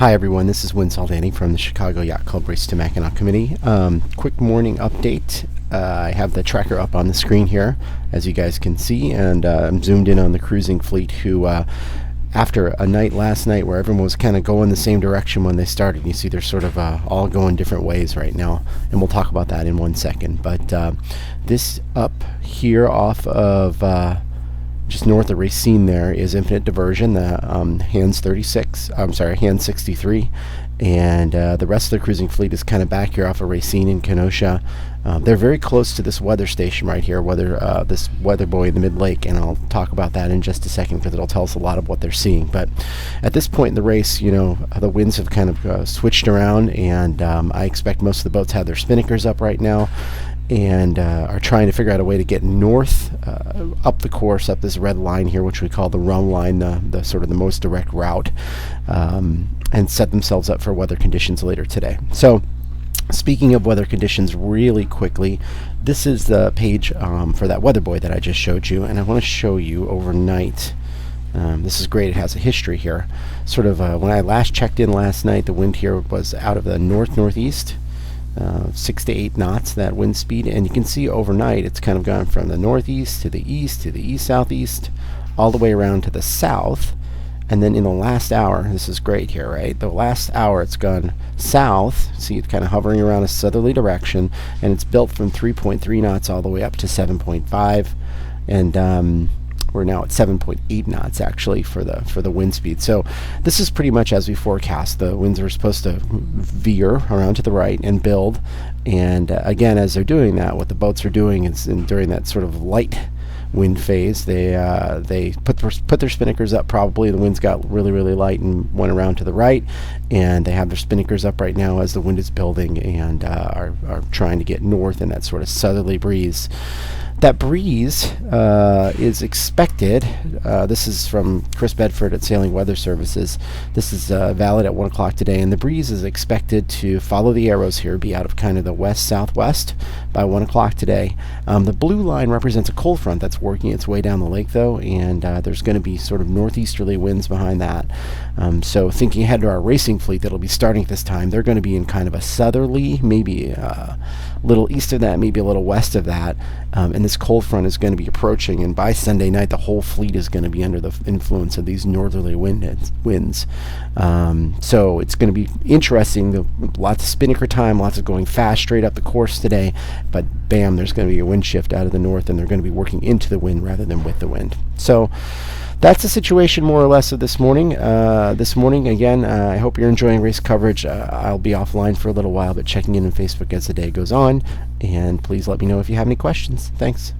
Hi everyone, this is Win Saldani from the Chicago Yacht Club Race to Mackinac Committee. Quick morning update. I have the tracker up on the screen here, as you guys can see, and I'm zoomed in on the cruising fleet who, after a night last night where everyone was kind of going the same direction when they started, you see they're sort of all going different ways right now, and we'll talk about that in 1 second. But this up here off of just north of Racine there is Infinite Diversion, the Hands 63, and the rest of the cruising fleet is kind of back here off of Racine and Kenosha. They're very close to this weather station right here, this weather buoy in the mid-lake, and I'll talk about that in just a second because it'll tell us a lot of what they're seeing. But at this point in the race, you know, the winds have kind of switched around, and I expect most of the boats have their spinnakers up right now and are trying to figure out a way to get north up the course, up this red line here, which we call the rum line, the sort of the most direct route, and set themselves up for weather conditions later today. So speaking of weather conditions really quickly, this is the page for that weather buoy that I just showed you, and I want to show you overnight. This is great. It has a history here. Sort of when I last checked in last night, the wind here was out of the northeast. 6 to 8 knots, that wind speed, and you can see overnight it's kind of gone from the northeast to the east southeast, all the way around to the south, and then in the last hour, this is great here, right? The last hour it's gone south. See, it's kind of hovering around a southerly direction, and it's built from 3.3 knots all the way up to 7.5, and we're now at 7.8 knots actually for the wind speed. So this is pretty much as we forecast. The winds are supposed to veer around to the right and build. And again, as they're doing that, what the boats are doing is during that sort of light wind phase, they put their spinnakers up. Probably the winds got really light and went around to the right, and they have their spinnakers up right now as the wind is building and are trying to get north in that sort of southerly breeze. That breeze is expected. This is from Chris Bedford at Sailing Weather Services. This is valid at 1 o'clock today, and the breeze is expected to follow the arrows here, be out of kind of the west-southwest by 1 o'clock today. The blue line represents a cold front that's working its way down the lake, though, and there's going to be sort of northeasterly winds behind that. So thinking ahead to our racing fleet that'll be starting at this time, they're going to be in kind of a southerly, maybe a little east of that, maybe a little west of that, and this cold front is going to be approaching, and by Sunday night the whole fleet is going to be under the influence of these northerly winds. So it's going to be interesting. Lots of spinnaker time, lots of going fast straight up the course today, but bam, there's going to be a wind shift out of the north, and they're going to be working into the wind rather than with the wind. So that's the situation more or less of this morning. Again, I hope you're enjoying race coverage. I'll be offline for a little while, but checking in on Facebook as the day goes on. And please let me know if you have any questions. Thanks.